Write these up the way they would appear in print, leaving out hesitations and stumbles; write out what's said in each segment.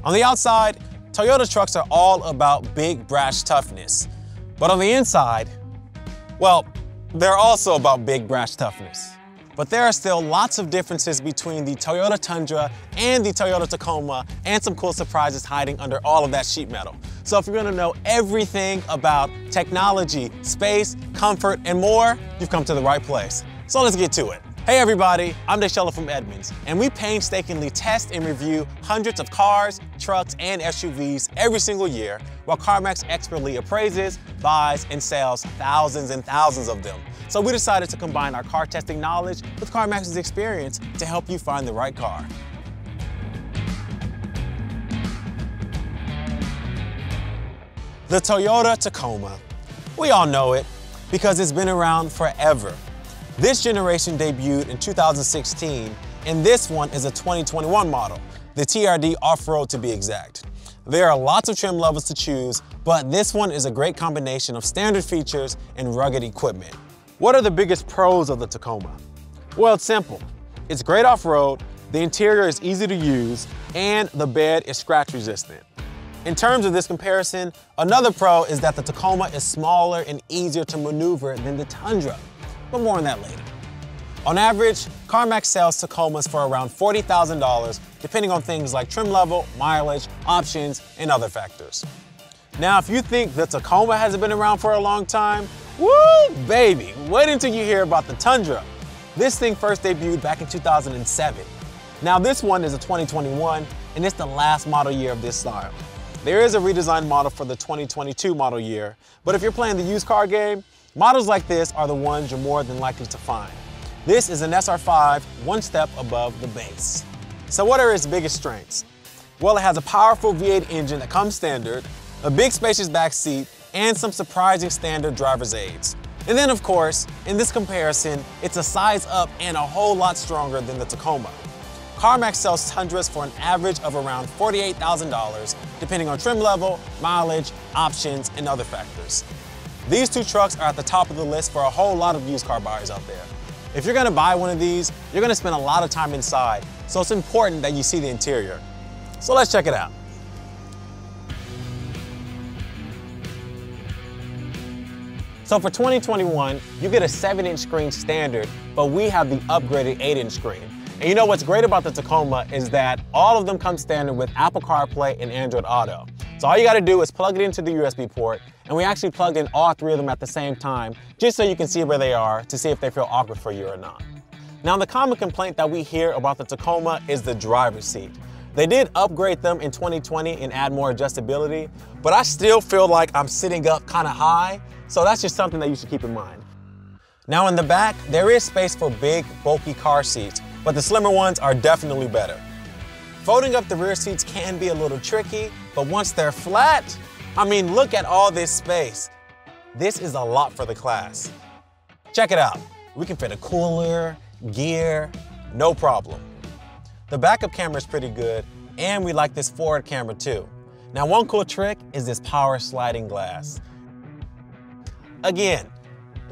On the outside, Toyota trucks are all about big, brash toughness. But on the inside, well, they're also about big, brash toughness. But there are still lots of differences between the Toyota Tundra and the Toyota Tacoma, and some cool surprises hiding under all of that sheet metal. So if you're gonna know everything about technology, space, comfort, and more, you've come to the right place. So let's get to it. Hey everybody, I'm Desola from Edmunds, and we painstakingly test and review hundreds of cars, trucks, and SUVs every single year, while CarMax expertly appraises, buys, and sells thousands and thousands of them. So we decided to combine our car testing knowledge with CarMax's experience to help you find the right car. The Toyota Tacoma. We all know it because it's been around forever. This generation debuted in 2016, and this one is a 2021 model, the TRD Off-Road to be exact. There are lots of trim levels to choose, but this one is a great combination of standard features and rugged equipment. What are the biggest pros of the Tacoma? Well, it's simple. It's great off-road, the interior is easy to use, and the bed is scratch resistant. In terms of this comparison, another pro is that the Tacoma is smaller and easier to maneuver than the Tundra, but more on that later. On average, CarMax sells Tacomas for around $40,000, depending on things like trim level, mileage, options, and other factors. Now, if you think the Tacoma hasn't been around for a long time, woo, baby, wait until you hear about the Tundra. This thing first debuted back in 2007. Now, this one is a 2021, and it's the last model year of this style. There is a redesigned model for the 2022 model year, but if you're playing the used car game, models like this are the ones you're more than likely to find. This is an SR5, one step above the base. So what are its biggest strengths? Well, it has a powerful V8 engine that comes standard, a big spacious back seat, and some surprising standard driver's aids. And then of course, in this comparison, it's a size up and a whole lot stronger than the Tacoma. CarMax sells Tundras for an average of around $48,000, depending on trim level, mileage, options, and other factors. These two trucks are at the top of the list for a whole lot of used car buyers out there. If you're gonna buy one of these, you're gonna spend a lot of time inside, so it's important that you see the interior. So let's check it out. So for 2021, you get a 7-inch screen standard, but we have the upgraded 8-inch screen. And you know what's great about the Tacoma is that all of them come standard with Apple CarPlay and Android Auto. So all you gotta do is plug it into the USB port, and we actually plugged in all three of them at the same time, just so you can see where they are to see if they feel awkward for you or not. Now, the common complaint that we hear about the Tacoma is the driver's seat. They did upgrade them in 2020 and add more adjustability, but I still feel like I'm sitting up kinda high, so that's just something that you should keep in mind. Now in the back, there is space for big, bulky car seats, but the slimmer ones are definitely better. Folding up the rear seats can be a little tricky, but once they're flat, I mean, look at all this space. This is a lot for the class. Check it out. We can fit a cooler, gear, no problem. The backup camera is pretty good, and we like this forward camera too. Now, one cool trick is this power sliding glass. Again,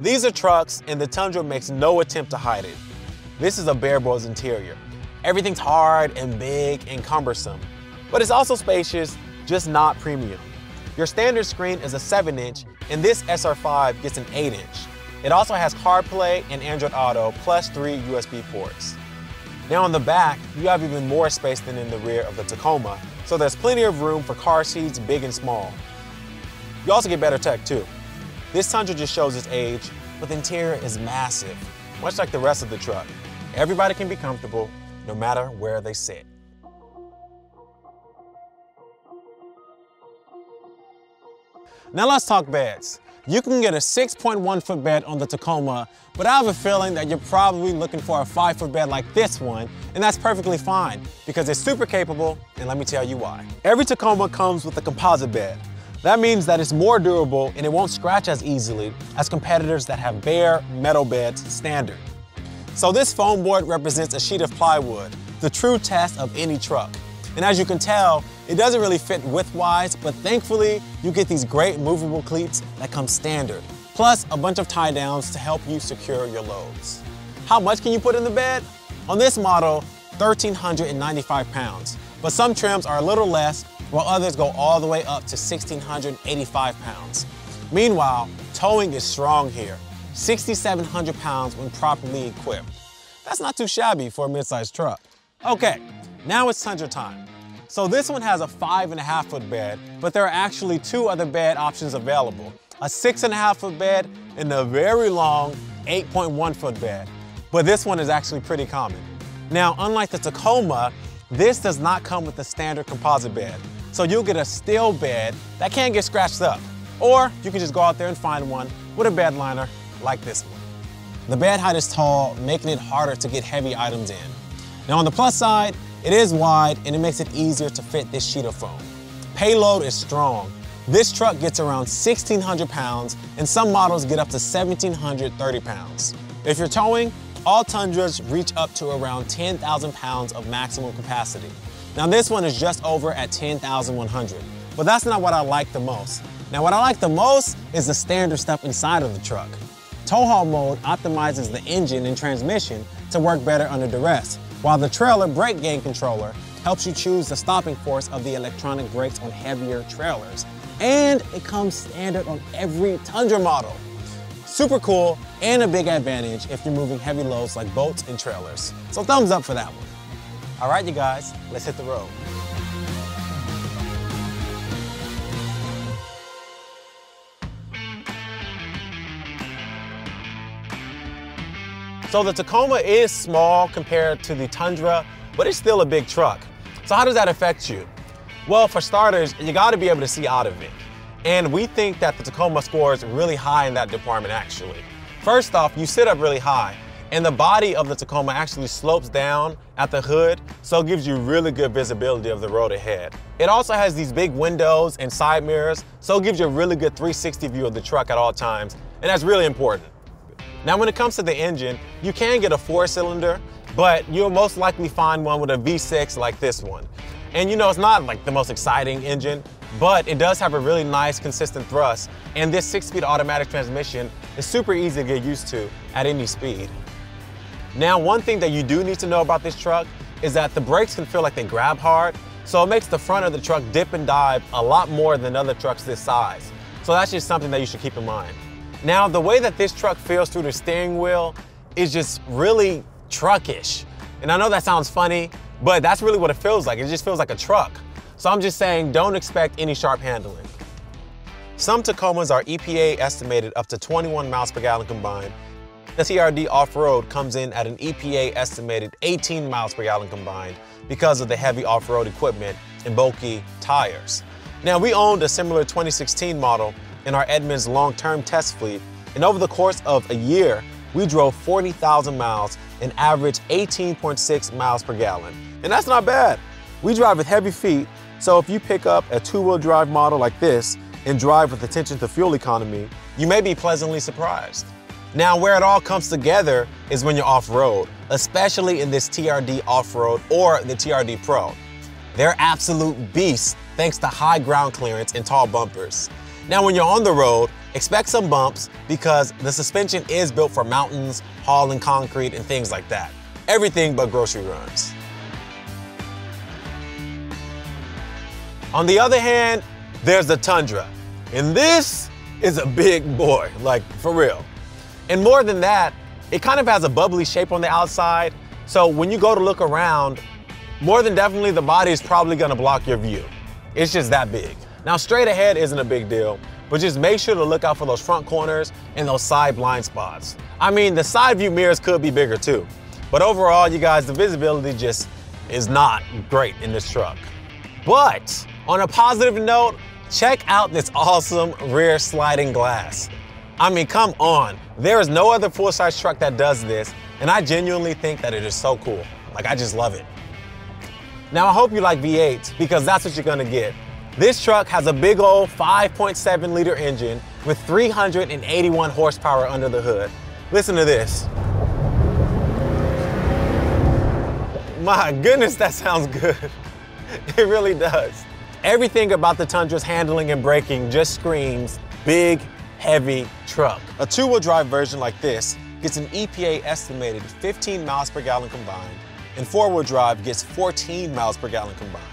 these are trucks, and the Tundra makes no attempt to hide it. This is a bare bones interior. Everything's hard and big and cumbersome, but it's also spacious, just not premium. Your standard screen is a 7-inch, and this SR5 gets an 8-inch. It also has CarPlay and Android Auto, plus 3 USB ports. Now on the back, you have even more space than in the rear of the Tacoma, so there's plenty of room for car seats, big and small. You also get better tech too. This Tundra just shows its age, but the interior is massive, much like the rest of the truck. Everybody can be comfortable, no matter where they sit. Now let's talk beds. You can get a 6.1-foot bed on the Tacoma, but I have a feeling that you're probably looking for a 5-foot bed like this one, and that's perfectly fine, because it's super capable, and let me tell you why. Every Tacoma comes with a composite bed. That means that it's more durable and it won't scratch as easily as competitors that have bare metal beds standard. So this foam board represents a sheet of plywood, the true test of any truck. And as you can tell, it doesn't really fit width-wise, but thankfully, you get these great movable cleats that come standard, plus a bunch of tie downs to help you secure your loads. How much can you put in the bed? On this model, 1,395 pounds. but some trims are a little less, while others go all the way up to 1,685 pounds. Meanwhile, towing is strong here, 6,700 pounds when properly equipped. That's not too shabby for a mid-sized truck. Okay, now it's Tundra time. So this one has a 5.5-foot bed, but there are actually 2 other bed options available, a 6.5-foot bed and a very long 8.1-foot bed. But this one is actually pretty common. Now, unlike the Tacoma, this does not come with the standard composite bed. So you'll get a steel bed that can get scratched up. Or you can just go out there and find one with a bed liner like this one. The bed height is tall, making it harder to get heavy items in. Now on the plus side, it is wide and it makes it easier to fit this sheet of foam. Payload is strong. This truck gets around 1,600 pounds and some models get up to 1,730 pounds. If you're towing, all Tundras reach up to around 10,000 pounds of maximum capacity. Now this one is just over at 10,100, but that's not what I like the most. Now what I like the most is the standard stuff inside of the truck. Tow haul mode optimizes the engine and transmission to work better under duress, while the trailer brake gain controller helps you choose the stopping force of the electronic brakes on heavier trailers. And it comes standard on every Tundra model. Super cool and a big advantage if you're moving heavy loads like boats and trailers. So thumbs up for that one. All right, you guys, let's hit the road. So the Tacoma is small compared to the Tundra, but it's still a big truck. So how does that affect you? Well, for starters, you gotta be able to see out of it. And we think that the Tacoma scores really high in that department actually. First off, you sit up really high, and the body of the Tacoma actually slopes down at the hood, so it gives you really good visibility of the road ahead. It also has these big windows and side mirrors, so it gives you a really good 360 view of the truck at all times, and that's really important. Now, when it comes to the engine, you can get a 4-cylinder, but you'll most likely find one with a V6 like this one. And you know, it's not like the most exciting engine, but it does have a really nice consistent thrust, and this 6-speed automatic transmission is super easy to get used to at any speed. Now, one thing that you do need to know about this truck is that the brakes can feel like they grab hard, so it makes the front of the truck dip and dive a lot more than other trucks this size. So that's just something that you should keep in mind. Now, the way that this truck feels through the steering wheel is just really truckish. And I know that sounds funny, but that's really what it feels like. It just feels like a truck. So I'm just saying, don't expect any sharp handling. Some Tacomas are EPA estimated up to 21 miles per gallon combined. The TRD off-road comes in at an EPA estimated 18 miles per gallon combined because of the heavy off-road equipment and bulky tires. Now, we owned a similar 2016 model in our Edmunds long-term test fleet, and over the course of a year, we drove 40,000 miles and averaged 18.6 miles per gallon. And that's not bad. We drive with heavy feet, so if you pick up a 2-wheel drive model like this and drive with attention to fuel economy, you may be pleasantly surprised. Now, where it all comes together is when you're off-road, especially in this TRD off-road or the TRD Pro. They're absolute beasts thanks to high ground clearance and tall bumpers. Now, when you're on the road, expect some bumps because the suspension is built for mountains, hauling concrete, and things like that. Everything but grocery runs. On the other hand, there's the Tundra. And this is a big boy, like for real. And more than that, it kind of has a bubbly shape on the outside. So when you go to look around, more than definitely the body is probably gonna block your view. It's just that big. Now, straight ahead isn't a big deal, but just make sure to look out for those front corners and those side blind spots. I mean, the side view mirrors could be bigger too. But overall, you guys, the visibility just is not great in this truck. But on a positive note, check out this awesome rear sliding glass. I mean, come on. There is no other full-size truck that does this, and I genuinely think that it is so cool. Like, I just love it. Now, I hope you like V8s because that's what you're gonna get. This truck has a big old 5.7 liter engine with 381 horsepower under the hood. Listen to this. My goodness, that sounds good. It really does. Everything about the Tundra's handling and braking just screams big, heavy truck. A 2-wheel drive version like this gets an EPA estimated 15 miles per gallon combined and four-wheel drive gets 14 miles per gallon combined.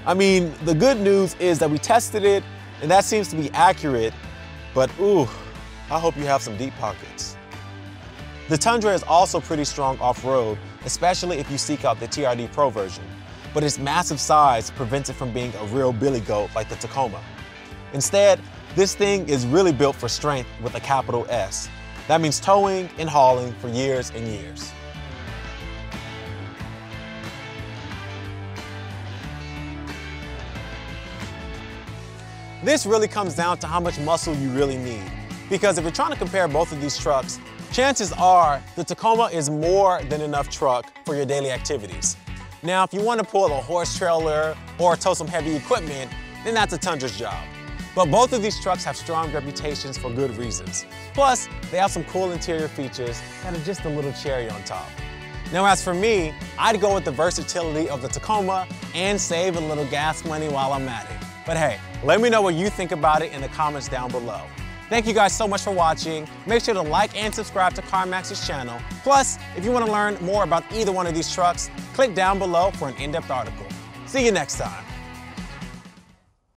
I mean, the good news is that we tested it, and that seems to be accurate, but ooh, I hope you have some deep pockets. The Tundra is also pretty strong off-road, especially if you seek out the TRD Pro version, but its massive size prevents it from being a real billy goat like the Tacoma. Instead, this thing is really built for strength with a capital S. That means towing and hauling for years and years. This really comes down to how much muscle you really need. Because if you're trying to compare both of these trucks, chances are the Tacoma is more than enough truck for your daily activities. Now, if you want to pull a horse trailer or tow some heavy equipment, then that's a Tundra's job. But both of these trucks have strong reputations for good reasons. Plus, they have some cool interior features that are just a little cherry on top. Now, as for me, I'd go with the versatility of the Tacoma and save a little gas money while I'm at it. But hey, let me know what you think about it in the comments down below. Thank you guys so much for watching. Make sure to like and subscribe to CarMax's channel. Plus, if you want to learn more about either one of these trucks, click down below for an in-depth article. See you next time.